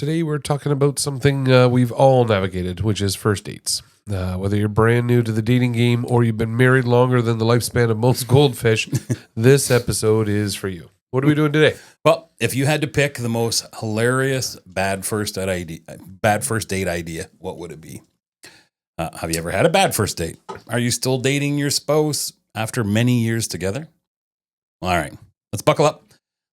Today we're talking about something we've all navigated, which is first dates. Whether you're brand new to the dating game or you've been married longer than the lifespan of most goldfish, this episode is for you. What are we doing today? Well, if you had to pick the most hilarious bad first date idea, what would it be? Have you ever had a bad first date? Are you still dating your spouse after many years together? All right, let's buckle up.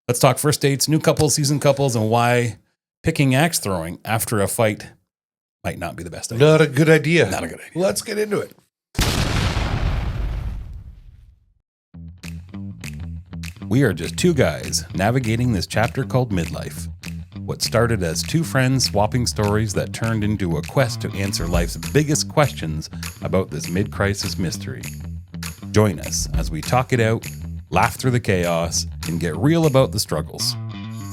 Let's talk first dates, new couples, seasoned couples, and why picking axe throwing after a fight might not be the best idea. Not a good idea. Not a good idea. Let's get into it. We are just two guys navigating this chapter called Midlife. What started as two friends swapping stories that turned into a quest to answer life's biggest questions about this mid-crisis mystery. Join us as we talk it out, laugh through the chaos, and get real about the struggles.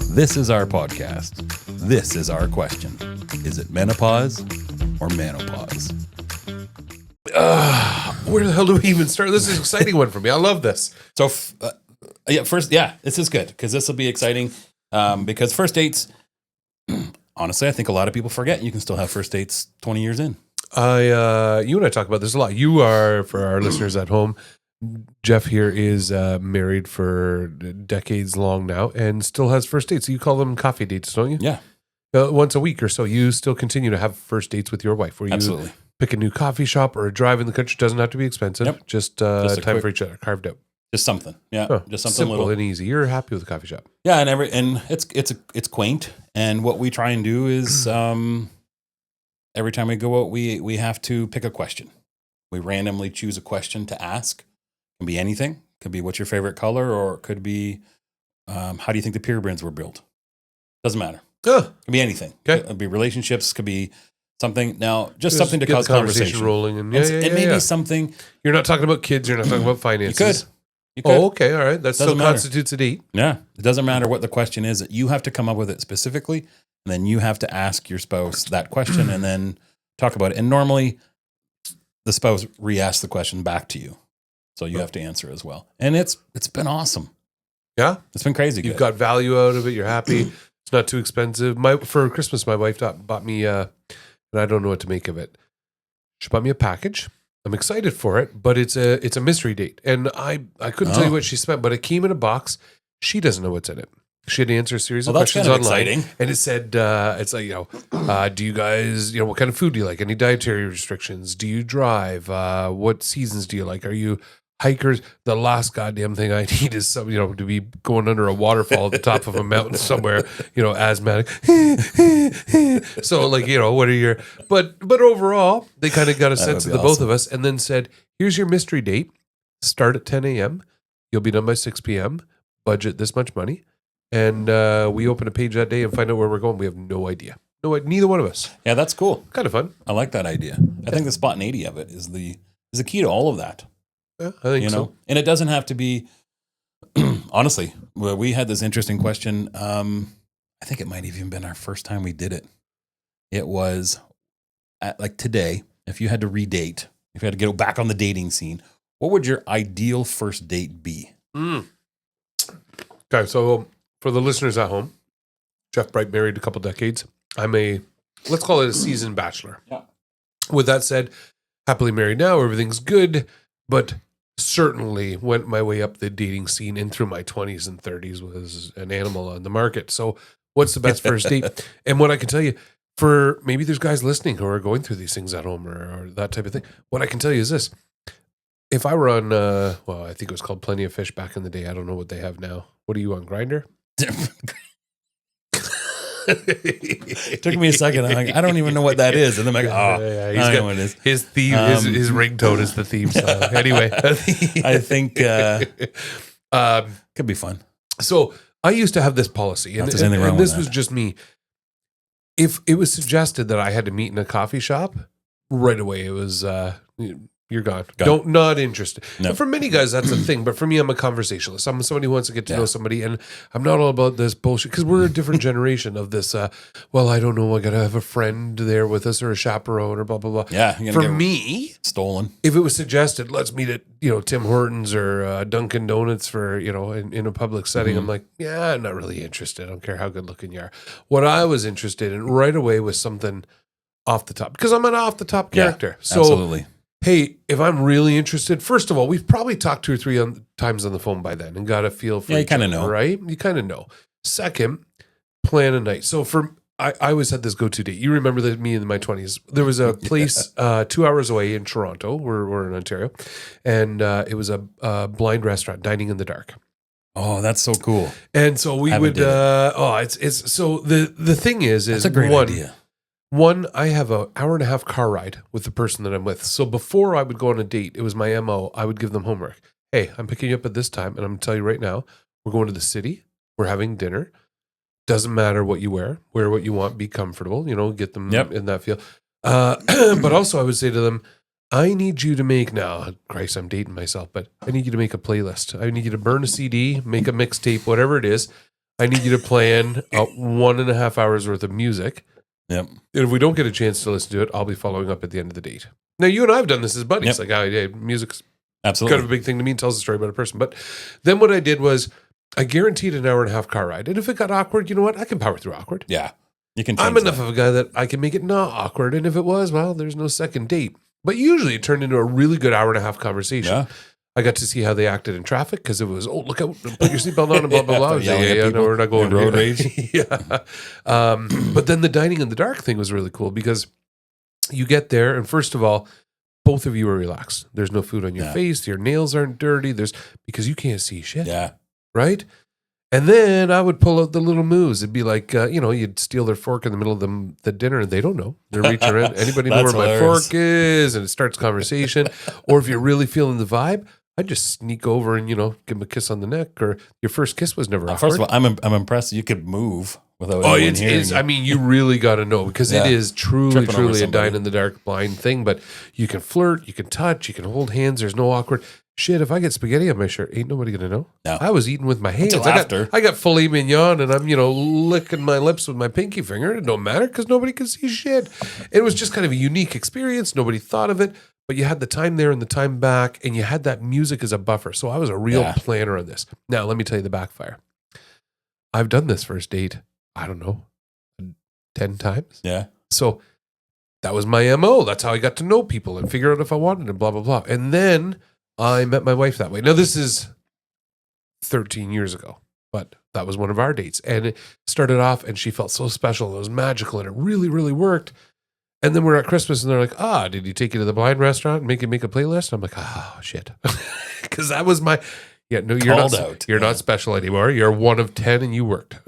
This is our podcast. This is our question. Is it menopause or menopause? Where the hell do we even start? This is an exciting one for me. I love this. So, this is good because this will be exciting because first dates, honestly, I think a lot of people forget you can still have first dates 20 years in. You and I talk about this a lot. You are, for our listeners at home, Jeff here is married for decades long now and still has first dates. You call them coffee dates, don't you? Yeah. Once a week or so, you still continue to have first dates with your wife where you Absolutely. pick a new coffee shop or a drive in the country. Doesn't have to be expensive. Yep. Just time for each other, carved out. Just something. Yeah. Just something simple little and easy. You're happy with the coffee shop. Yeah, and it's quaint. And what we try and do is every time we go out, we have to pick a question. We randomly choose a question to ask. It can be anything. It could be what's your favorite color, or it could be how do you think the pyramids were built? Doesn't matter. It could be anything. Okay. It could be relationships. Could be something. Now, just something to get cause the conversation rolling, and maybe something. You're not talking about kids. You're not talking about finances. You could. Oh, okay, all right. That still Doesn't matter. constitutes a date. Yeah, it doesn't matter what the question is. You have to come up with it specifically, and then you have to ask your spouse that question, and then talk about it. And normally, the spouse re-asks the question back to you, so you have to answer as well. And it's been awesome. Yeah, it's been crazy. You've good. got value out of it. You're happy. It's not too expensive. For Christmas, my wife bought me, and I don't know what to make of it. She bought me a package. I'm excited for it, but it's a mystery date, and I couldn't tell you what she spent, but it came in a box. She doesn't know what's in it. She had to answer a series of questions online, exciting. And it said, it's like, do you guys, what kind of food do you like? Any dietary restrictions? Do you drive? What seasons do you like? Are you hikers? The last goddamn thing I need is some, to be going under a waterfall at the top of a mountain somewhere, asthmatic. So what are your, but overall, they kind of got a sense of the both of us and then said, here's your mystery date. Start at 10 a.m. You'll be done by 6 p.m. Budget this much money. And we open a page that day and find out where we're going. We have no idea. Neither one of us. Yeah, that's cool. Kind of fun. I like that idea. I think the spontaneity of it is the key to all of that. Yeah, I think so. And it doesn't have to be, honestly, we had this interesting question. I think it might have even been our first time we did it. It was today, if you had to redate, if you had to go back on the dating scene, what would your ideal first date be? Okay, so for the listeners at home, Jeff Bright married a couple decades. I'm let's call it a seasoned bachelor. Yeah. With that said, happily married now, everything's good, but certainly went my way up the dating scene and through my 20s and 30s was an animal on the market. So what's the best first date? And what I can tell you, for maybe there's guys listening who are going through these things at home or that type of thing. What I can tell you is this. If I were on, I think it was called Plenty of Fish back in the day. I don't know what they have now. What are you on, Grindr? It took me a second. I'm like, I don't even know what that is. And then I'm like, I know what it is. His theme, his ringtone is the theme song. Anyway, I think could be fun. So I used to have this policy, and this was just me. If it was suggested that I had to meet in a coffee shop, right away it was You're gone. Gone. Not interested. No. And for many guys, that's a thing. But for me, I'm a conversationalist. I'm somebody who wants to get to know somebody, and I'm not all about this bullshit because we're a different generation of this. Well, I don't know. I got to have a friend there with us or a chaperone or blah blah blah. Yeah. For me, stolen. if it was suggested, let's meet at Tim Hortons or Dunkin' Donuts for in a public setting, I'm like, yeah, I'm not really interested. I don't care how good looking you are. What I was interested in right away was something off the top because I'm an off the top character. So. Absolutely. Hey, if I'm really interested, first of all, we've probably talked 2 or 3 times on the phone by then and got a feel for you kind of know. Right? You kind of know. Second, plan a night. So I always had this go-to date. You remember that me in my 20s. There was a place 2 hours away in Toronto. We're in Ontario. And it was a blind restaurant, dining in the dark. Oh, that's so cool. And so we would, it's so the thing is that's a great idea. One, I have an hour and a half car ride with the person that I'm with. So before I would go on a date, it was my MO. I would give them homework. Hey, I'm picking you up at this time. And I'm going to tell you right now, we're going to the city. We're having dinner. Doesn't matter what you wear what you want. Be comfortable, get them in that feel. But also I would say to them, I need you to make Christ, I'm dating myself, but I need you to make a playlist. I need you to burn a CD, make a mixtape, whatever it is. I need you to plan 1.5 hours worth of music. Yep. And if we don't get a chance to listen to it, I'll be following up at the end of the date. Now, you and I have done this as buddies. Yep. Like, music's absolutely kind of a big thing to me and tells a story about a person. But then what I did was I guaranteed an hour and a half car ride. And if it got awkward, you know what? I can power through awkward. Yeah. You can. I'm enough of a guy that I can make it not awkward. And if it was, well, there's no second date. But usually it turned into a really good hour and a half conversation. Yeah. I got to see how they acted in traffic because it was, look out, put your seatbelt on and blah, blah, blah. No, we're not going road rage. Yeah. But then the dining in the dark thing was really cool because you get there and first of all, both of you are relaxed. There's no food on your face. Your nails aren't dirty. Because you can't see shit. Yeah. Right? And then I would pull out the little moves. It'd be like, you'd steal their fork in the middle of the dinner and they don't know. They're reaching around. Anybody know where my fork is? And it starts conversation. Or if you're really feeling the vibe, I'd just sneak over and, give them a kiss on the neck. Or your first kiss was never awkward. First of all, I'm impressed you could move without anyone hearing you. I mean, you really got to know because it is truly a dine in the dark blind thing. But you can flirt, you can touch, you can hold hands. There's no awkward. Shit, if I get spaghetti on my shirt, ain't nobody going to know. No. I was eating with my hands. Until I got filet mignon and I'm, licking my lips with my pinky finger. It don't matter because nobody can see shit. It was just kind of a unique experience. Nobody thought of it. But you had the time there and the time back, and you had that music as a buffer. So I was a real planner on this. Now, let me tell you the backfire. I've done this first date, I don't know, 10 times. Yeah. So that was my MO. That's how I got to know people and figure out if I wanted and blah, blah, blah. And then I met my wife that way. Now, this is 13 years ago, but that was one of our dates. And it started off, and she felt so special. It was magical, and it really, really worked. And then we're at Christmas and they're like, did he take you to the blind restaurant and make you make a playlist? I'm like, shit. Because that was my, you're not special anymore. You're one of 10 and you worked.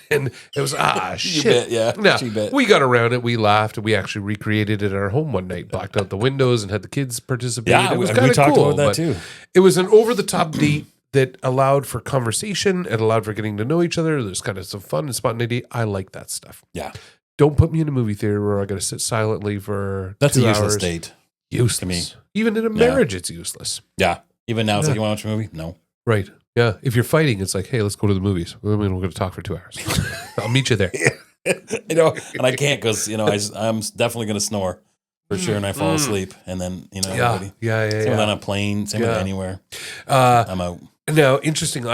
And it was, shit. You bet, yeah. Now, we got around it. We laughed and we actually recreated it in our home one night, blacked out the windows and had the kids participate. Yeah, it was we kind of talked cool. about that too. It was an over-the-top date that allowed for conversation. It allowed for getting to know each other. There's kind of some fun and spontaneity. I like that stuff. Yeah. Don't put me in a movie theater where I got to sit silently for That's 2 a hours. useless date. Useless to me. Even in a marriage, it's useless. Yeah. Even now, it's like, you want to watch a movie? No. Right. Yeah. If you're fighting, it's like, hey, let's go to the movies. We're going to talk for 2 hours. I'll meet you there. And I can't because, I'm definitely going to snore for sure. And I fall asleep. And then, Yeah. Same with on a plane, same with anywhere. I'm out. Now, interesting.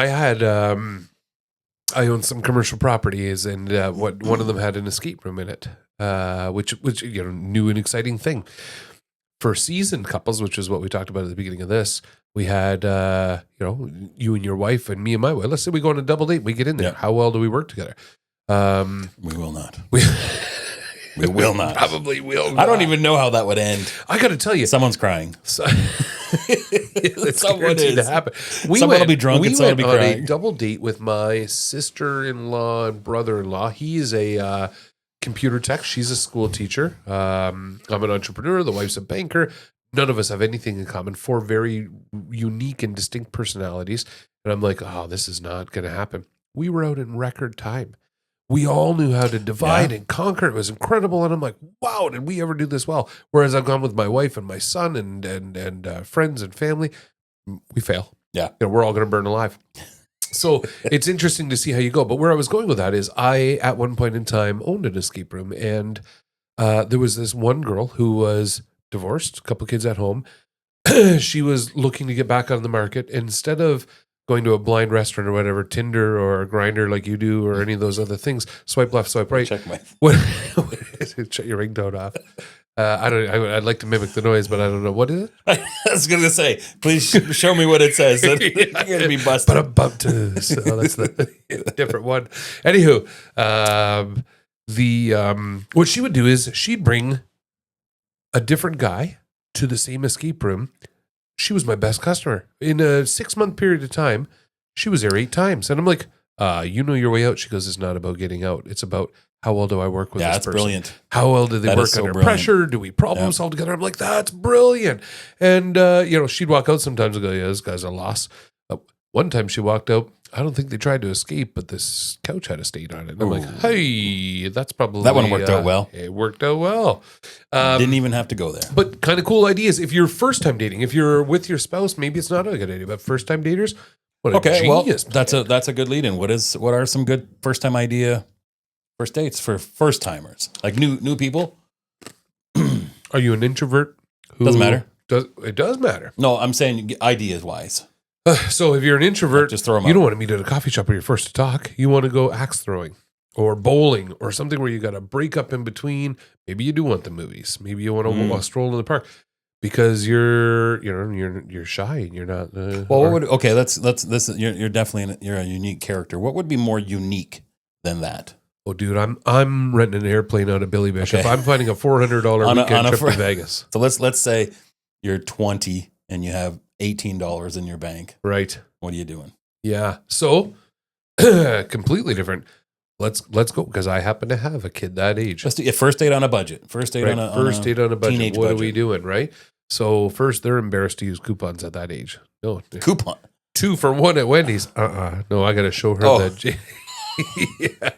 I own some commercial properties, and one of them had an escape room in it, which new and exciting thing for seasoned couples, which is what we talked about at the beginning of this. We had you and your wife and me and my wife. Let's say we go on a double date. We get in there. Yeah. How well do we work together? We will not. We will not. Probably will not. I don't even know how that would end. I got to tell you, someone's crying. It's someone is. To happen. Someone will be drunk and someone will be crying. On a double date with my sister-in-law and brother-in-law. He is a computer tech. She's a school teacher. I'm an entrepreneur. The wife's a banker. None of us have anything in common. 4 very unique and distinct personalities. And I'm like, this is not going to happen. We were out in record time. we all knew how to divide and conquer. It was incredible. And I'm like, wow, did we ever do this well? Whereas I've gone with my wife and my son and friends and family, we fail. Yeah. We're all going to burn alive. So it's interesting to see how you go. But where I was going with that is I, at one point in time, owned an escape room. And there was this one girl who was divorced, a couple kids at home. She was looking to get back on the market. Instead of going to a blind restaurant or whatever, Tinder or Grindr like you do, or any of those other things, swipe left, swipe right. Check my. Shut your ringtone off. I'd like to mimic the noise, but I don't know. What is it? I was going to say, please show me what it says. I'm going to be busted. So that's the different one. Anywho, what she would do is she'd bring a different guy to the same escape room. She was my best customer. In a 6-month period of time, she was there 8 times. And I'm like, you know your way out. She goes, it's not about getting out. It's about how well do I work with this person? That's brilliant. How well do they work under pressure? Do we problem solve together? I'm like, that's brilliant. And, she'd walk out sometimes and go, yeah, this guy's a loss. One time she walked out, I don't think they tried to escape, but this couch had a stain on it. And I'm like, hey, that's probably... That one worked out well. It worked out well. Didn't even have to go there. But kind of cool ideas. If you're first-time dating, if you're with your spouse, maybe it's not a good idea. But first-time daters, what a genius. Well, that's a good lead-in. What are some good first-time first dates for first-timers? Like new people? Are you an introvert? Doesn't matter. It does matter. No, I'm saying ideas-wise. So if you're an introvert, just throw them you don't want to meet at a coffee shop where you're first to talk. You want to go axe throwing or bowling or something where you got to break up in between. Maybe you do want the movies. Maybe you want to stroll in the park because you're shy and you're not. You're definitely you're a unique character. What would be more unique than that? Oh, dude, I'm renting an airplane out of Billy Bishop. Okay. I'm finding a $400 weekend trip to Vegas. So let's say you're 20 and you have $18 in your bank. Right. What are you doing? Yeah. So completely different. Let's go because I happen to have a kid that age. Let's do a first date on a budget. First date on a budget. What are we doing, right? So first, they're embarrassed to use coupons at that age. No coupon. 2 for 1 at Wendy's. No, I got to show her that. Yeah.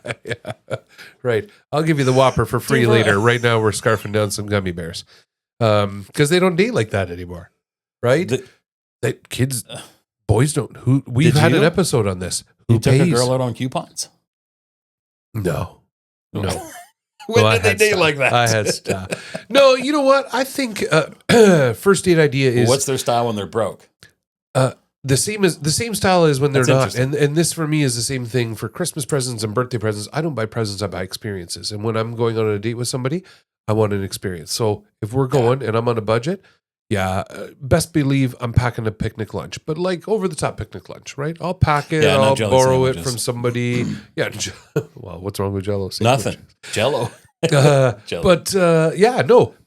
Right. I'll give you the Whopper for free later. Right now, we're scarfing down some gummy bears because they don't date like that anymore. Right. That kids, boys don't. We've had an episode on this. Who took a girl out on coupons? No. When did they date like that? I had style. No, you know what? I think first date idea is what's their style when they're broke? The same style as when they're not. And this for me is the same thing for Christmas presents and birthday presents. I don't buy presents, I buy experiences. And when I'm going on a date with somebody, I want an experience. So if we're going and I'm on a budget, best believe I'm packing a picnic lunch, but like over the top picnic lunch, right? I'll pack it, I'll borrow it from somebody. Well, what's wrong with Jello? Nothing. Jello. Jello. But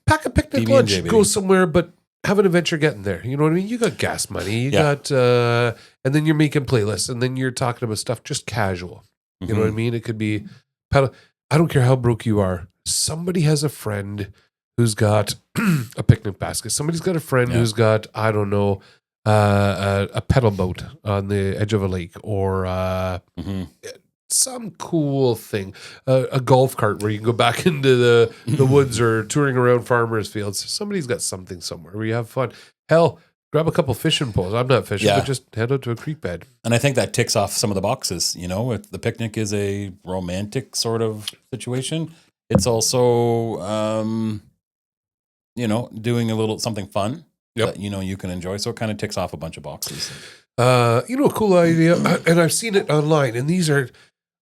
pack a picnic lunch, baby. Go somewhere, but have an adventure getting there. You know what I mean? You got gas money, you got, and then you're making playlists, and then you're talking about stuff just casual. You know what I mean? It could be, I don't care how broke you are. Somebody has a friend who's got a picnic basket. Somebody's got a friend who's got, I don't know, a pedal boat on the edge of a lake or some cool thing, a golf cart where you can go back into the woods or touring around farmers' fields. Somebody's got something somewhere where you have fun. Hell, grab a couple fishing poles. I'm not fishing, but just head out to a creek bed. And I think that ticks off some of the boxes. You know, if the picnic is a romantic sort of situation, it's also... doing a little something fun that, you can enjoy. So it kind of ticks off a bunch of boxes. A cool idea. And I've seen it online. And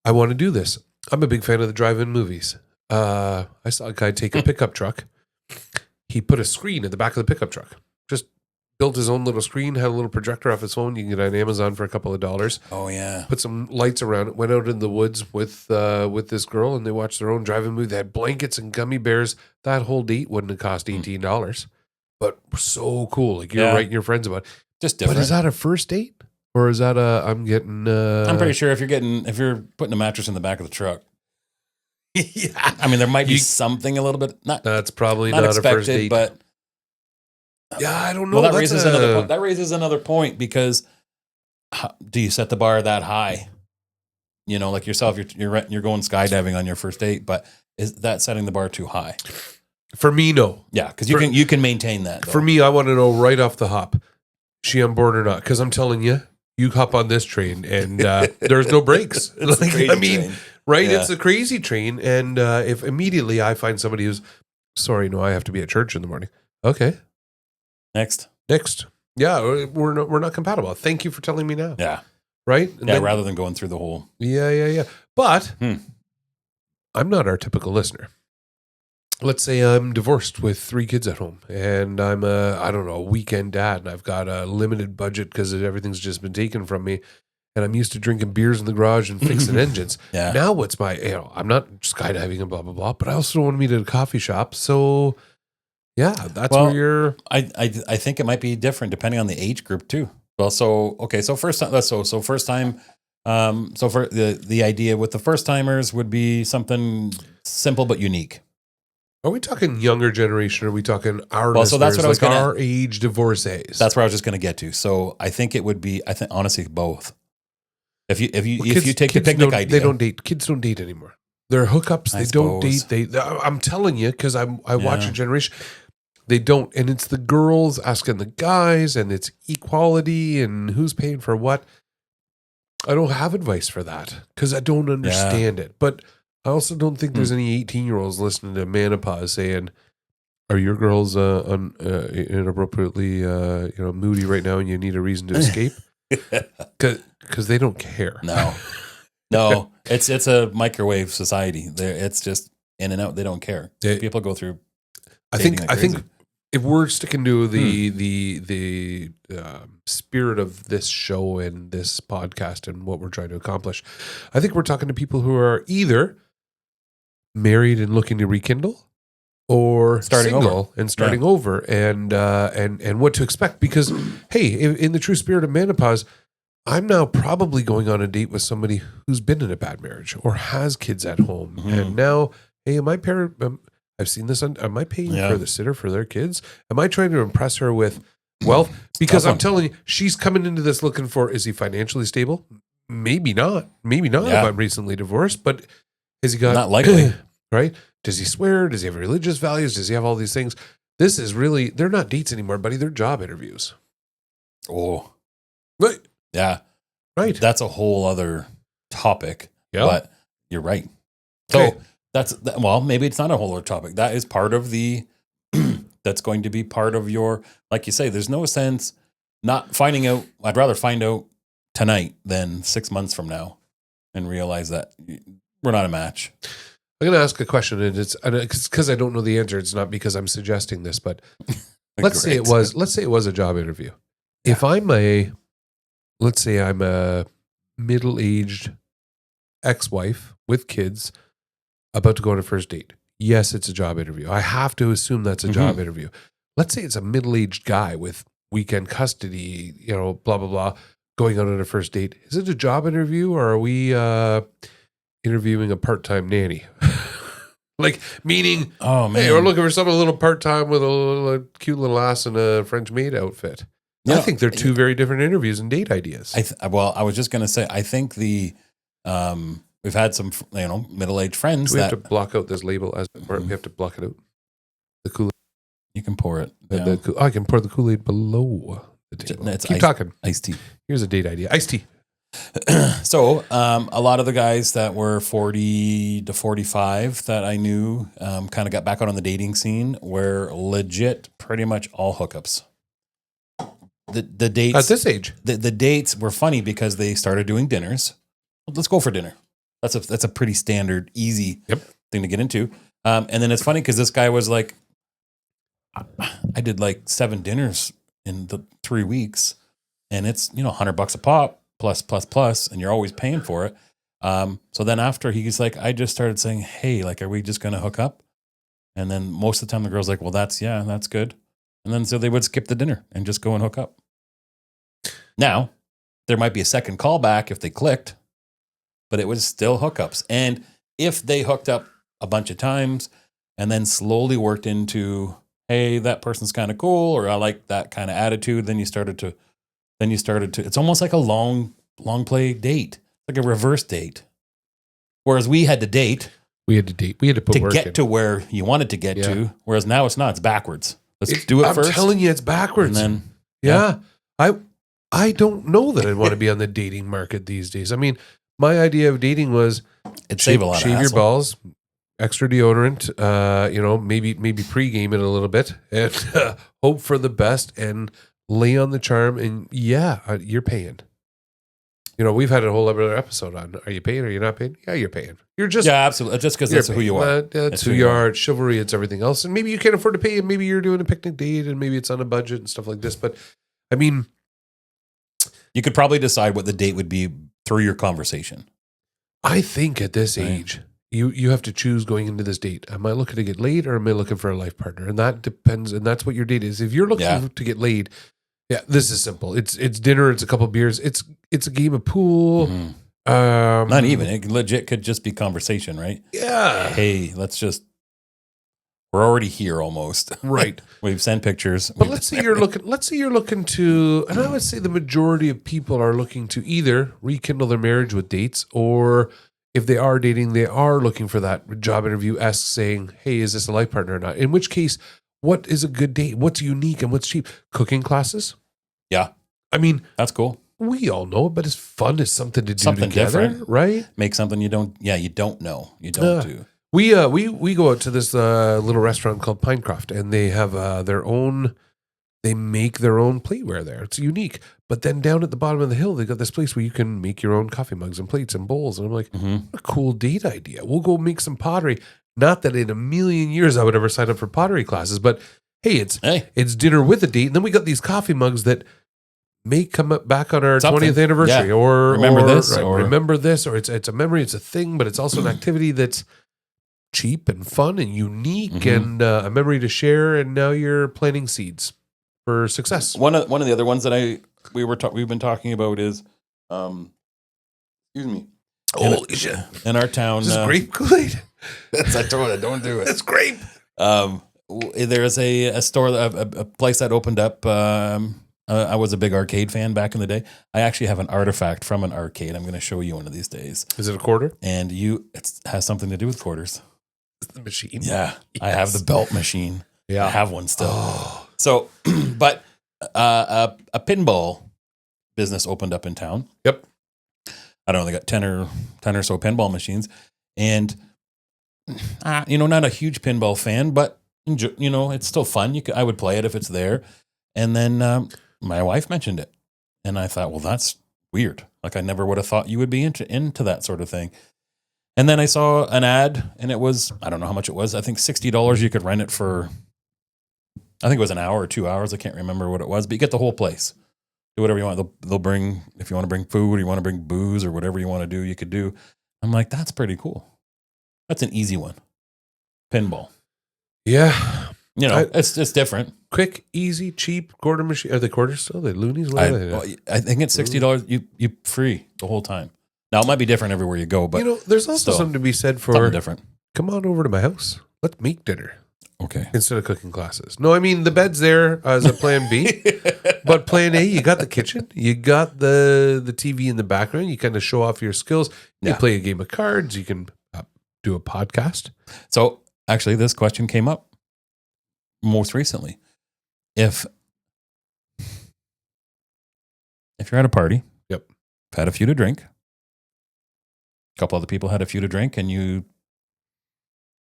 I want to do this. I'm a big fan of the drive-in movies. I saw a guy take a pickup truck. He put a screen in the back of the pickup truck. Just built his own little screen, had a little projector off his phone. You can get it on Amazon for a couple of dollars. Oh, yeah. Put some lights around it. Went out in the woods with this girl, and they watched their own drive-in movie. They had blankets and gummy bears. That whole date wouldn't have cost $18. But so cool. Like you're writing your friends about it. Just different. But is that a first date? Or is that I'm pretty sure if you're putting a mattress in the back of the truck. Yeah. I mean, there might be something a little bit. That's probably not expected, a first date. But I don't know. Well, that raises another point. That raises another point because do you set the bar that high? you know, like yourself, you're going skydiving on your first date, but is that setting the bar too high? For me, no. Yeah, because you can maintain that. Though. For me, I want to know right off the hop, she on board or not? Because I'm telling you, you hop on this train and there's no brakes. Train. Right? Yeah. It's a crazy train. And if immediately I find somebody who's, sorry, no, I have to be at church in the morning. Okay. Next. Yeah, we're not compatible. Thank you for telling me now. Yeah. Right? And Yeah, then, rather than going through the whole. Yeah. But I'm not our typical listener. Let's say I'm divorced with 3 kids at home and I'm a weekend dad and I've got a limited budget because everything's just been taken from me and I'm used to drinking beers in the garage and fixing engines. Yeah. Now what's I'm not skydiving and blah, blah, blah, but I also don't want to meet at a coffee shop. So yeah, that's where you're. I think it might be different depending on the age group too. Well, so first time, so first time, so for the idea with the first timers would be something simple but unique. Are we talking younger generation? Or are we talking our so that's what I was like gonna, our age divorcees? That's where I was just going to get to. So I think it would be, honestly, both. If you take the picnic idea, they don't date. Kids don't date anymore. They're hookups. They don't date. I'm telling you because I watch a generation. They don't, and it's the girls asking the guys, and it's equality and who's paying for what. I don't have advice for that because I don't understand it, but. I also don't think there's any 18-year-olds listening to Menopause saying, "Are your girls inappropriately, moody right now, and you need a reason to escape?" Because they don't care. No, it's a microwave society. It's just in and out. They don't care. People go through. I think if we're sticking to the spirit of this show and this podcast and what we're trying to accomplish, I think we're talking to people who are either married and looking to rekindle, or starting single and starting over, and what to expect. Because hey, in the true spirit of Menopause, I'm now probably going on a date with somebody who's been in a bad marriage or has kids at home, and now, hey, I've seen this. Am I paying for the sitter for their kids? Am I trying to impress her with wealth? Because I'm telling you, she's coming into this looking for: is he financially stable? Maybe not. If I'm recently divorced, but. Has he got, not likely, right? Does he swear? Does he have religious values? Does he have all these things? This is really, they're not dates anymore, buddy. They're job interviews. Oh, right. Yeah. Right. That's a whole other topic, but you're right. Okay. So maybe it's not a whole other topic. That is part of that's going to be part of your, like you say, there's no sense not finding out. I'd rather find out tonight than 6 months from now and realize that we're not a match. I'm going to ask a question, and it's because I don't know the answer. It's not because I'm suggesting this, but let's say it was a job interview. Yeah. If let's say I'm a middle-aged ex-wife with kids about to go on a first date. Yes, it's a job interview. I have to assume that's a job interview. Let's say it's a middle-aged guy with weekend custody, blah, blah, blah, going out on a first date. Is it a job interview, or are we interviewing a part-time nanny? Like, meaning, hey, we're looking for someone a little part-time with a cute little ass and a French maid outfit. I think they're two very different interviews and date ideas. I was just going to say, I think we've had some, middle-aged friends. Do we have to block out this label or we have to block it out? The Kool-Aid. You can pour it. I can pour the Kool-Aid below the table. Keep talking. Iced tea. Here's a date idea. Iced tea. So a lot of the guys that were 40 to 45 that I knew kind of got back out on the dating scene were legit pretty much all hookups. The dates at this age, the dates were funny because they started doing dinners. Let's go for dinner. That's a pretty standard, easy thing to get into. And then it's funny because this guy was like, I did like 7 dinners in the 3 weeks, and it's $100 a pop. Plus, and you're always paying for it. So then after he's like, I just started saying, hey, like, are we just going to hook up? And then most of the time the girl's like, well, that's good. And then so they would skip the dinner and just go and hook up. Now, there might be a second call back if they clicked, but it was still hookups. And if they hooked up a bunch of times and then slowly worked into, hey, that person's kind of cool, or I like that kind of attitude, then you started to, it's almost like a long play date, like a reverse date. Whereas we had to date We had to date. We had to put to work get in. to where you wanted to get to. Whereas now it's not. It's backwards. Let's do it I'm first. telling you, it's backwards. And then, yeah. I don't know that I'd want to be on the dating market these days. I mean, my idea of dating was it'd save a lot of shave your hassle. balls, extra deodorant, maybe pregame it a little bit, and hope for the best and lay on the charm. And you're paying. We've had a whole other episode on, are you paying or are you not paying? Yeah, you're paying. You're just, absolutely. Just because that's who you are. That's who you are. It's chivalry. It's everything else. And maybe you can't afford to pay, and maybe you're doing a picnic date, and maybe it's on a budget and stuff like this. But I mean, you could probably decide what the date would be through your conversation. I think at this age, you have to choose going into this date. Am I looking to get laid or am I looking for a life partner? And that depends. And that's what your date is. If you're looking to get laid, this is simple. It's dinner. It's a couple of beers. It's a game of pool. Mm-hmm. Not even. It legit could just be conversation, right? Yeah. Hey, we're already here almost. Right. We've sent pictures. But let's say you're looking to, and I would say the majority of people are looking to either rekindle their marriage with dates, or if they are dating, they are looking for that job interview-esque saying, hey, is this a life partner or not? In which case, what is a good date? What's unique and what's cheap? Cooking classes? Yeah. I mean, that's cool. We all know it, but it's fun. It's something to do something together, different, right? Make something you don't know. You don't do. We go out to this little restaurant called Pinecroft, and they have they make their own plateware there. It's unique. But then down at the bottom of the hill, they got this place where you can make your own coffee mugs and plates and bowls. And I'm like, what a cool date idea. We'll go make some pottery. Not that in a million years I would ever sign up for pottery classes, but hey, it's dinner with a date. And then we got these coffee mugs that may come up back on our 20th anniversary, or remember this, or it's a memory, it's a thing, but it's also an activity that's cheap and fun and unique and a memory to share. And now you're planting seeds for success. One of the other ones that we've been talking about is, excuse me. Holy shit! In our town, this is grape Kool-Aid. I told you, don't do it. That's grape. There's a store, a place that opened up. I was a big arcade fan back in the day. I actually have an artifact from an arcade. I'm going to show you one of these days. Is it a quarter? And it has something to do with quarters. The machine. Yeah, yes. I have the belt machine. Yeah, I have one still. Oh. So, but a pinball business opened up in town. Yep. I don't know. They got 10 or so pinball machines, and not a huge pinball fan, but it's still fun. I would play it if it's there. And then my wife mentioned it, and I thought, well, that's weird. Like I never would have thought you would be into that sort of thing. And then I saw an ad, and it was, I don't know how much it was. I think $60 you could rent it for, I think it was an hour or 2 hours. I can't remember what it was, but you get the whole place. Do whatever you want. They'll bring, if you want to bring food or you want to bring booze or whatever you want to do, you could do. I'm like, that's pretty cool. That's an easy one. Pinball. Yeah. It's just different. Quick, easy, cheap quarter machine. Are they quarters still? Are they loonies? I think it's $60. You free the whole time. Now it might be different everywhere you go, but there's also something to be said for something different. Come on over to my house. Let's make dinner. Okay. Instead of cooking classes. No, I mean the bed's there as a plan B, but plan A, you got the kitchen, you got the TV in the background. You kind of show off your skills. You play a game of cards. You can do a podcast. So actually, this question came up most recently. If you're at a party, had a few to drink, a couple other people had a few to drink, and you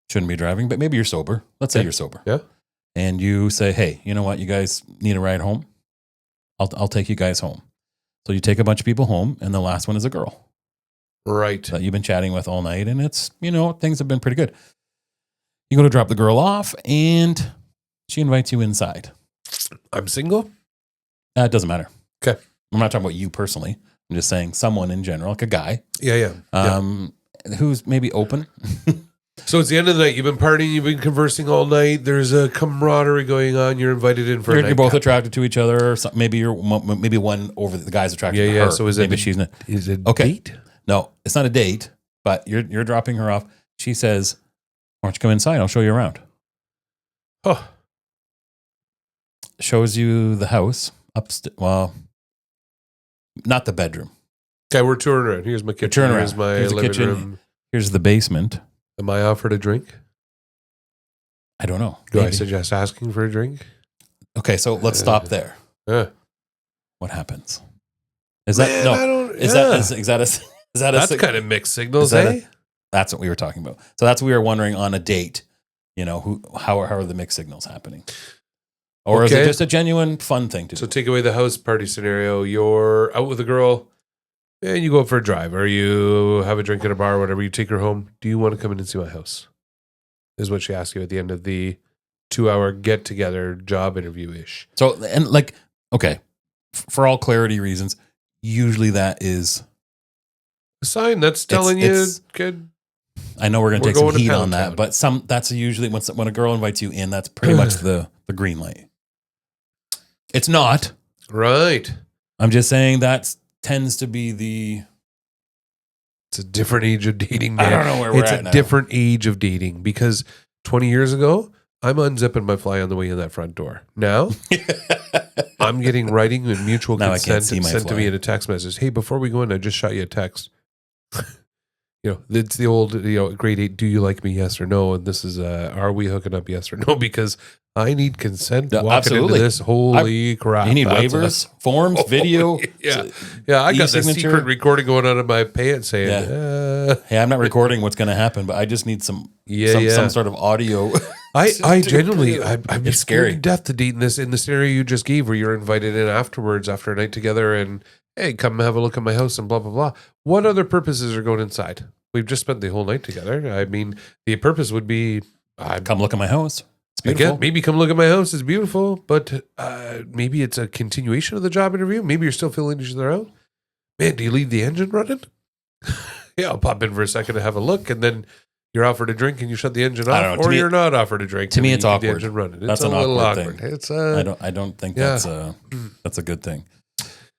shouldn't be driving, but maybe you're sober. Let's say you're sober. Yeah. And you say, hey, you know what? You guys need a ride home. I'll take you guys home. So you take a bunch of people home, and the last one is a girl. Right. That you've been chatting with all night, and it's, things have been pretty good. You go to drop the girl off, and she invites you inside. I'm single? It doesn't matter. Okay. I'm not talking about you personally. I'm just saying someone in general, like a guy. Yeah. Who's maybe open. So it's the end of the night. You've been partying. You've been conversing all night. There's a camaraderie going on. You're invited in for a night. You're both attracted to each other. Or maybe one over the guy's attracted to her. Yeah. So is it a date? No, it's not a date. But you're dropping her off. She says, "Why don't you come inside? I'll show you around." Oh. Shows you the house upstairs. Well, not the bedroom. Okay, we're touring around. Here's my kitchen. Here's my living room. Here's the basement. Am I offered a drink? I don't know. Do I Maybe. suggest asking for a drink? Okay, so let's stop there. Yeah. What happens? Is that Man, no? I don't, Is yeah. that a That's kind of mixed signals, is that eh? That's what we were talking about. So that's what we were wondering on a date. You know, how are the mixed signals happening? Or is it Okay. just a genuine fun thing to So do? take away the house party scenario. You're out with a girl and you go out for a drive, or you have a drink at a bar, or whatever. You take her home. Do you want to come in and see my house? Is what she asked you at the end of the 2-hour get together job interview ish. So, and like, okay, for all clarity reasons, usually that is, A sign that's telling you, it's- kid. I know we're going to We're take some going to heat on Pound that, Town. but that's usually when a girl invites you in, that's pretty much the green light. It's not. Right. I'm just saying that tends to be the, It's a different age of dating, man. I don't know where we're It's at a now. different age of dating because 20 years ago, I'm unzipping my fly on the way in that front door. Now, I'm getting writing and mutual Now I can't consent see my sent to me fly. in a text message. Hey, before we go in, I just shot you a text. It's the old, grade 8, do you like me? Yes or no? And this is, are we hooking up? Yes or no? Because I need consent Yeah, walking absolutely. into this. Holy crap. you need That's waivers, forms, video. Yeah. Yeah, I got the e-signature. secret recording going on in my pants saying, Hey, I'm not recording what's going to happen, but I just need some sort of audio. I genuinely, I'd be It's scared scary. to death to date in the scenario you just gave where you're invited in afterwards after a night together and, hey, come have a look at my house and blah, blah, blah. What other purposes are going inside? We've just spent the whole night together. I mean, the purpose would be, Come look at my house. It's I beautiful. guess maybe come look at my house. It's beautiful, but maybe it's a continuation of the job interview. Maybe you're still filling each other out. Man, do you leave the engine running? Yeah, I'll pop in for a second to have a look, and then you're offered a drink and you shut the engine I off, don't know. To or me- you're not offered a drink. to and me, you it's keep awkward. The engine running. It's That's a an little awkward thing. It's I don't think yeah. that's a good thing.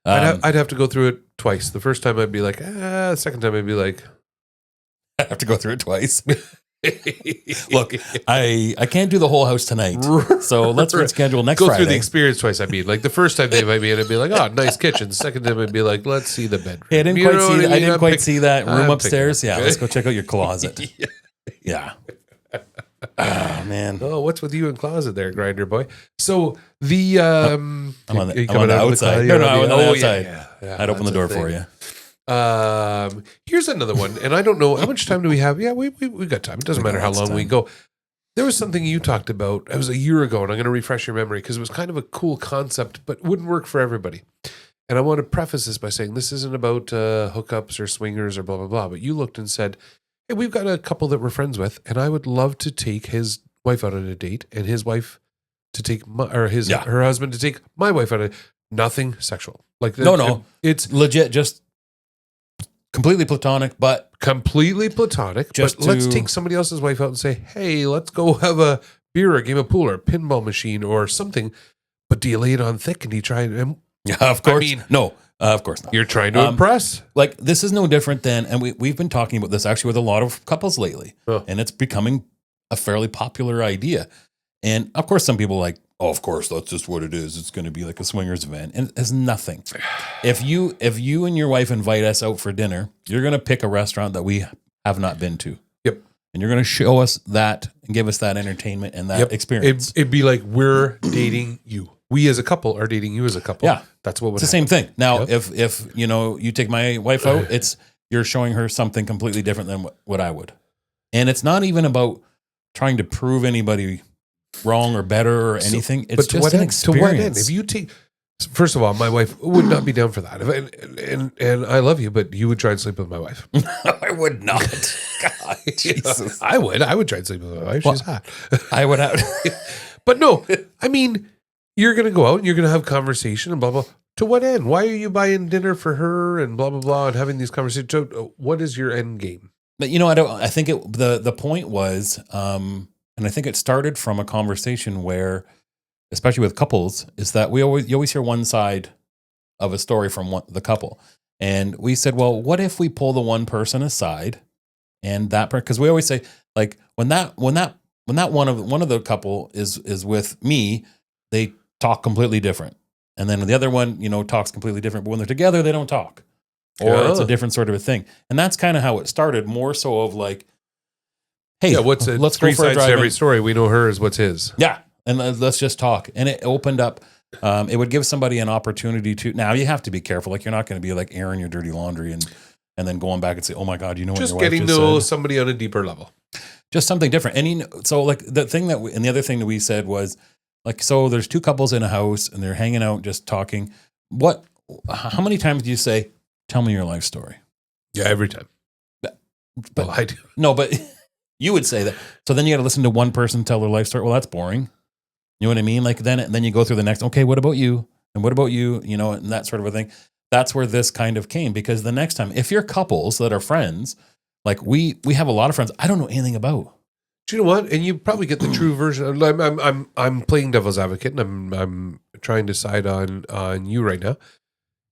I'd have to go through it twice. The first time I'd be like, the second time I'd be like, I have to go through it twice. Look, I can't do the whole house tonight, so let's reschedule next go Friday. through the experience twice. I mean, like the first time they invite me in, I'd be like, oh, nice kitchen. The second time I'd be like, let's see the bedroom. Hey, I didn't You quite know see. what I didn't I'm quite pick- see that room I'm upstairs. picking up. Yeah, let's go check out your closet. Yeah. Yeah. Oh man, Oh, what's with you in closet there, grinder boy? So the I'm on the, you I'm on coming the out of outside. closet? No, You're I'm on the oh, outside. Yeah, I'd open the that's a door thing. for you. Here's another one, and I don't know how much time do we have. Yeah, we got time. It doesn't We got matter how lots of long we time. go. There was something you talked about. It was a year ago, and I'm going to refresh your memory because it was kind of a cool concept, but wouldn't work for everybody. And I want to preface this by saying this isn't about hookups or swingers or blah blah blah. But you looked and said, "Hey, we've got a couple that we're friends with, and I would love to take his wife out on a date, and his wife to take her husband to take my wife out on nothing sexual. Like No. it's Legit, just completely platonic, but completely platonic. Just but let's to- take somebody else's wife out and say, hey, let's go have a beer, or a game of pool, or a pinball machine, or something. But do you lay it on thick and do you try and yeah, of course. mean- No, of course not. you're trying to impress? Like this is no different than, and we've been talking about this actually with a lot of couples lately, Huh. and it's becoming a fairly popular idea. And of course, some people are like, oh, of course, that's just what it is. It's going to be like a swingers event, and it's nothing. If you and your wife invite us out for dinner, you're going to pick a restaurant that we have not been to. Yep. And you're going to show us that and give us that entertainment and that experience. It'd be like we're dating you. We as a couple are dating you as a couple. Yeah. That's what would It's the same thing. Now, Yep. if you take my wife out, you're showing her something completely different than what I would. And it's not even about trying to prove anybody wrong or better or anything. It's to just what an end? experience. To what end? If you take, first of all, my wife would not be down for that. And I love you, but you would try and sleep with my wife. I would not. God, Jesus. I would try and sleep with my wife. Well- She's hot. I would have. But no, I mean, you're going to go out and you're going to have conversation and blah, blah. To what end? Why are you buying dinner for her and blah, blah, blah, and having these conversations? So, what is your end game? But I think the point was, and I think it started from a conversation where, especially with couples, is that you always hear one side of a story from the couple. And we said, well, what if we pull the one person aside and that person, because we always say, like, when that one of the couple is with me, they talk completely different. And then the other one, talks completely different. But when they're together, they don't talk. or it's a different sort of a thing. And that's kind of how it started, more so of like, hey, what's it? let's Three go for a sides to drive. every story. We know hers. What's his? Yeah. And let's just talk. And it opened up, it would give somebody an opportunity to, now you have to be careful. Like you're not going to be like airing your dirty laundry and then going back and say, oh my God, you know what Just your wife getting just to know said? somebody on a deeper level. Just something different. And so like the thing that, and the other thing that we said was like, so there's two couples in a house and they're hanging out, just talking. How many times do you say, tell me your life story? Yeah, every time. But Well, I do. no, but you would say that. So then you got to listen to one person tell their life story. Well, that's boring. You know what I mean? Like then you go through the next, okay, what about you? And what about you? You know, and that sort of a thing. That's where this kind of came, because the next time, if you're couples that are friends, like we have a lot of friends I don't know anything about. Do you know what? And you probably get the true version. I'm playing devil's advocate, and I'm trying to side on you right now.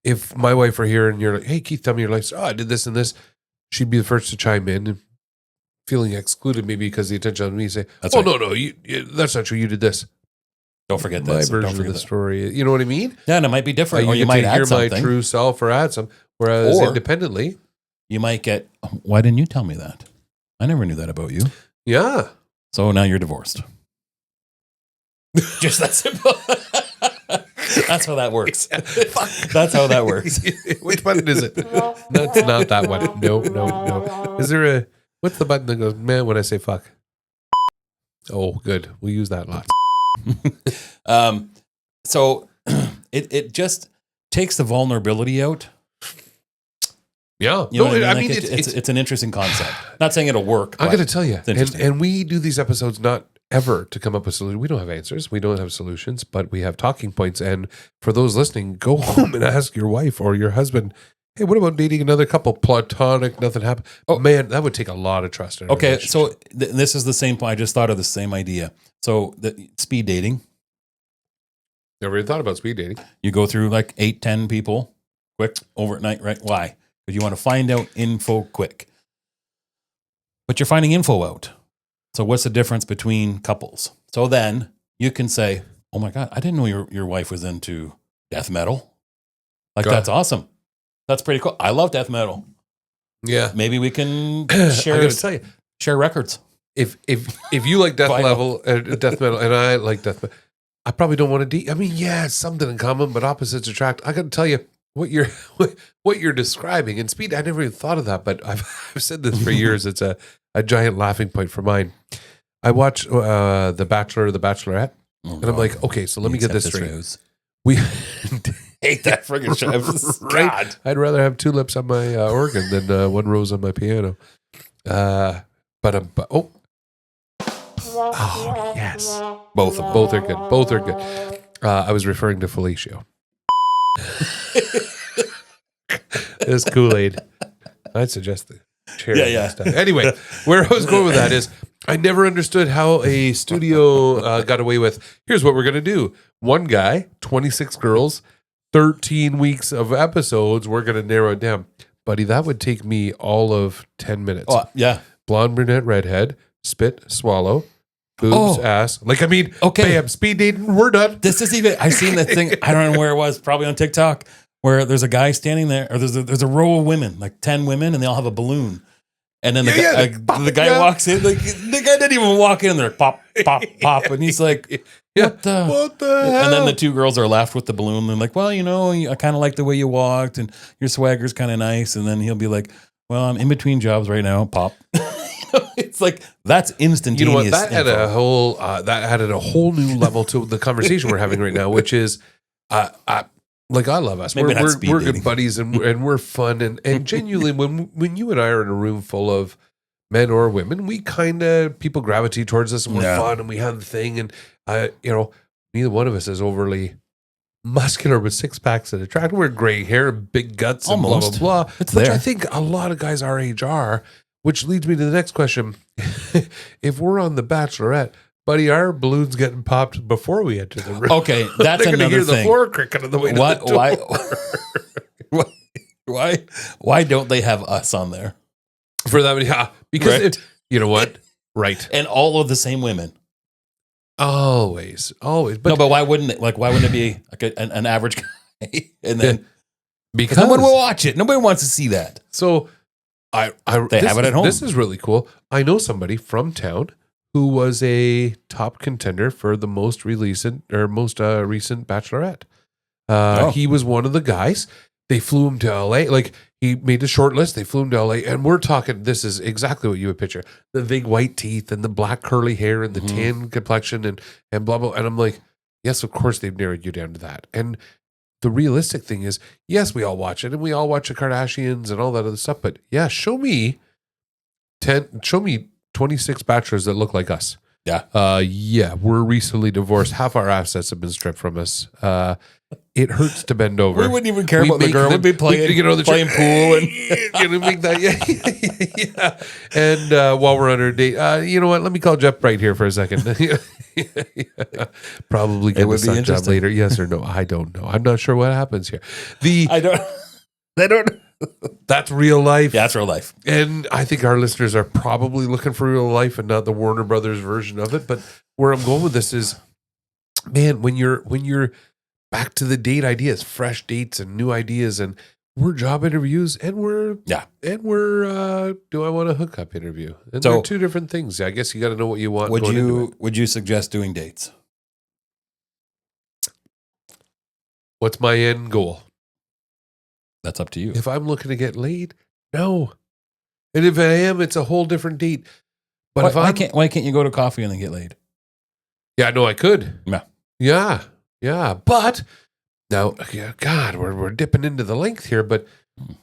If my wife were here and you're like, hey, Keith, tell me your life story. Oh, I did this and this. She'd be the first to chime in, and feeling excluded maybe because the attention on me say, That's oh, right. no, that's not true. You did this. Don't forget My this. version Don't of forget the that. story. You know what I mean? Yeah, and it might be different, or you get might to add hear something. my true self or add some. Whereas Or- independently, You might get, why didn't you tell me that? I never knew that about you. yeah. So now you're divorced. Just that simple. That's how that works. That's how that works. Which button is it? That's not that one. No. Is there what's the button that goes, man, when I say fuck? Oh, good. We'll use that lots. So it just takes the vulnerability out. Yeah. You know what I Like, mean, it's an interesting concept. Not saying it'll work. I but got to tell you, interesting. and we do these episodes not ever to come up with solutions. We don't have answers. We don't have solutions, but we have talking points. And for those listening, go home and ask your wife or your husband, hey, what about dating another couple? Platonic, nothing happened. Oh, man, that would take a lot of trust. In a Okay, relationship. so this is the same point. I just thought of the same idea. So the speed dating, Never even thought about speed dating. you go through like 8-10 people quick overnight, right? Why? Because you want to find out info quick. But you're finding info out. So what's the difference between couples? So then you can say, oh my God, I didn't know your wife was into death metal. Like, God. that's awesome. That's pretty cool. I love death metal. Yeah. Maybe we can I share got to tell you, share records. if you like death Vinyl. death metal, and I like death metal, I probably don't want to date. I mean, yeah, it's something in common, but opposites attract. I got to tell you what you're describing in speed. I never even thought of that, but I've said this for years. It's a giant laughing point for mine. I watch The Bachelor or The Bachelorette, and I'm like, okay, so let me get this straight. Rose. We Hate that friggin' show. Right? God. I'd rather have tulips on my organ than one rose on my piano. Oh yes, Both of them. both are good. Both are good. I was referring to Felicio. This Kool-Aid. I'd suggest the cherry. Yeah. Stuff. Anyway, where I was going with that is I never understood how a studio got away with, here's what we're going to do. One guy, 26 girls, 13 weeks of episodes. We're going to narrow it down. Buddy, that would take me all of 10 minutes. Oh, yeah. Blonde, brunette, redhead, spit, swallow, boobs, Oh. ass. Like, I mean, Okay. bam, speed dating, we're done. This is even, I seen that thing, I don't know where it was, probably on TikTok, where there's a guy standing there, or there's a row of women, like 10 women, and they all have a balloon. And then the guy walks in, like, the guy didn't even walk in, they're like, pop, pop, pop. And he's like, what the? What the hell? And then the two girls are left with the balloon. They're like, well, you know, I kind of like the way you walked, and your swagger's kind of nice. And then he'll be like, well, I'm in between jobs right now. Pop. It's like, that's instantaneous. You know what? That info. added a whole new level to the conversation we're having right now, which is, like, I love us. Maybe not We're speed good dating. buddies, and we're fun, and genuinely, when you and I are in a room full of men or women, we kind of, people gravitate towards us, and we're fun, and we have the thing, and neither one of us is overly muscular with six packs that attract. We're gray hair, big guts, and Almost. blah blah blah. It's which there. I think a lot of guys our age are. Which leads me to the next question: if we're on The Bachelorette, buddy, our balloons getting popped before we enter the room. Okay, that's They're gonna another hear the thing. floor cricket on the way to What? the door. Why don't they have us on there? For that, yeah, because Right. you know what, right? And all of the same women. Always, but No, but why wouldn't it? Like, why wouldn't it be like an average guy? And then because no one will watch it. Nobody wants to see that. So they have it at home. This is really cool. I know somebody from town who was a top contender for the most recent Bachelorette. He was one of the guys. They flew him to LA. Like, he made a short list. They flew him to LA, and we're talking. This is exactly what you would picture: the big white teeth and the black curly hair and the tan complexion and blah blah. And I'm like, yes, of course they've narrowed you down to that. And the realistic thing is, yes, we all watch it, and we all watch the Kardashians and all that other stuff. But yeah, show me 26 bachelors that look like us. Yeah. We're recently divorced. Half our assets have been stripped from us. It hurts to bend over. We wouldn't even care about the girl. We'd be playing pool and make that. Yeah. And while we're on our date, you know what? Let me call Jeff Bright here for a second. Probably get a job later. Yes or no? I don't know. I'm not sure what happens here. I don't. That's real life. Yeah, that's real life. And I think our listeners are probably looking for real life and not the Warner Brothers version of it. But where I'm going with this is, man, when you're back to the date ideas, fresh dates and new ideas, and we're job interviews, and we're do I want a hookup interview? And they're two different things. I guess you got to know what you want. Would you suggest doing dates? What's my end goal? That's up to you. If I'm looking to get laid, no. And if I am, it's a whole different date. But why can't you go to coffee and then get laid? Yeah, no, I could. Yeah. Yeah. But now, God, we're dipping into the length here. But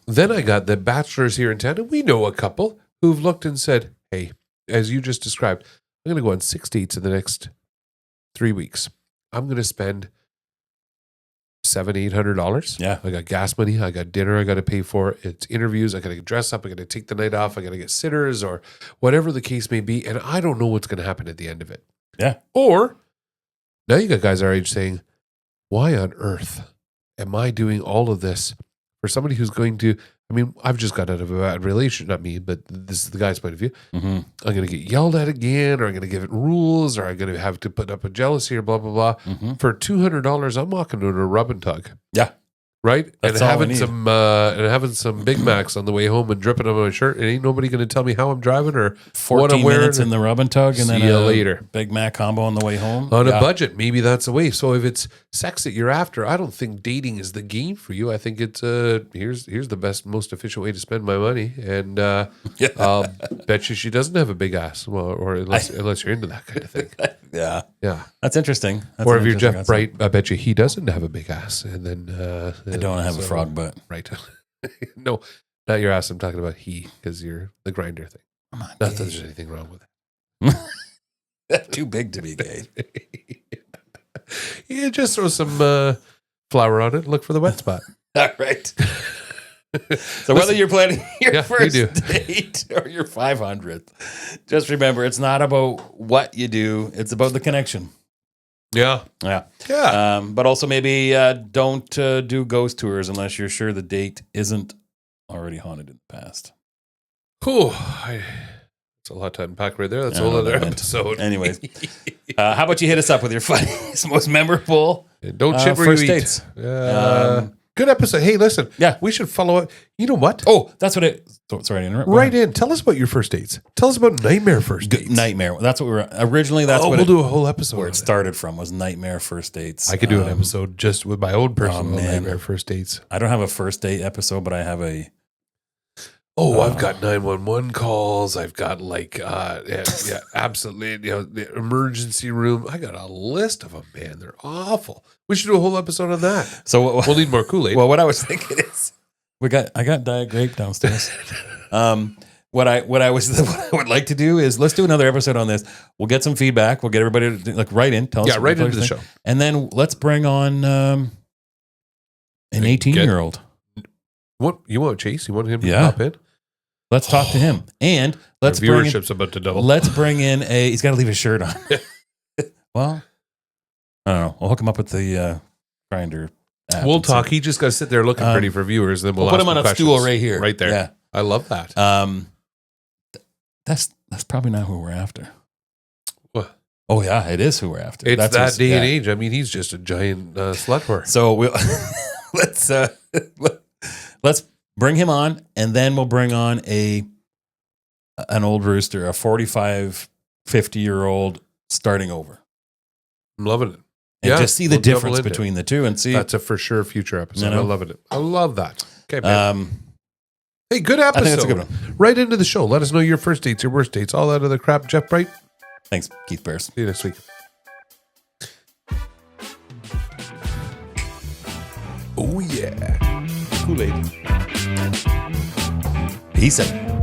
then I got the bachelors here in town, and we know a couple who've looked and said, hey, as you just described, I'm going to go on 6 dates in the next 3 weeks. I'm going to spend $700-800. Yeah. I got gas money. I got dinner I got to pay for. It's interviews. I got to dress up. I got to take the night off. I got to get sitters or whatever the case may be. And I don't know what's going to happen at the end of it. Yeah. Or now you got guys our age saying, why on earth am I doing all of this for somebody who's going to, I mean, I've just got out of a bad relationship, not me, but this is the guy's point of view. Mm-hmm. I'm going to get yelled at again, or I'm going to give it rules, or I'm going to have to put up a jealousy or blah, blah, blah. Mm-hmm. For $200, I'm walking to a rub and tug. Yeah. Right? That's and all having some Big Macs on the way home and dripping on my shirt. And ain't nobody going to tell me how I'm driving or 14 what I'm wearing. minutes in the rub and tug, and See then you later. Big Mac combo on the way home. On a budget, maybe that's the way. So if it's sex that you're after, I don't think dating is the game for you. I think it's here's the best, most efficient way to spend my money. And I'll bet you she doesn't have a big ass. Well, or unless you're into that kind of thing. Yeah. Yeah. That's interesting. Or if you're Jeff Bright, I bet you he doesn't have a big ass. And then I don't have a frog butt. Right. No, not your ass. I'm talking about he, because you're the grinder thing. Not that there's anything wrong with it. That's too big to be gay. Yeah, just throw some flour on it. Look for the wet spot. All right. So whether you're planning your first date or your 500th, just remember it's not about what you do; it's about the connection. Yeah. But also maybe don't do ghost tours unless you're sure the date isn't already haunted in the past. Cool. It's a lot to unpack right there. That's a whole other episode. Anyways, how about you hit us up with your funniest, most memorable don't shit where first you eat. dates. Good episode. Hey, listen. Yeah. We should follow up. You know what? Oh, that's what it... Sorry to interrupt. Right in. Tell us about your first dates. Tell us about nightmare first dates. Nightmare. That's what we were... Originally, that's what... We'll do a whole episode. Where it started from was nightmare first dates. I could do an episode just with my own personal nightmare first dates. I don't have a first date episode, but I have a... I've got 911 calls. I've got absolutely. The emergency room. I got a list of them, man. They're awful. We should do a whole episode on that. So we'll need more Kool-Aid. Well, what I was thinking is, I got Diet Grape downstairs. What I would like to do is let's do another episode on this. We'll get some feedback. We'll get everybody to write in. Tell us. Right into the show, and then let's bring on an 18-year-old. What you want, Chase? You want him to pop in? Let's talk to him, and let's viewership's about to double. Let's bring in he's got to leave his shirt on. Well, I don't know. We'll hook him up with the grinder. We'll talk. He just got to sit there looking pretty for viewers. Then we'll put him on a stool right here, right there. Yeah, I love that. That's probably not who we're after. What? Oh yeah, it is who we're after. It's that day and age. I mean, he's just a giant slut whore. So we'll let's Let's bring him on, and then we'll bring on an old rooster, a 45, 50-year-old starting over. I'm loving it. And just see the we'll double difference into it. between the two and see. That's a for sure future episode. You know? I love it. I love that. Okay, man. Hey, good I episode. think that's a good one. Right into the show. Let us know your first dates, your worst dates, all that other crap. Jeff Bright. Thanks, Keith Bears. See you next week. Oh, yeah. Kool-Aid. He said.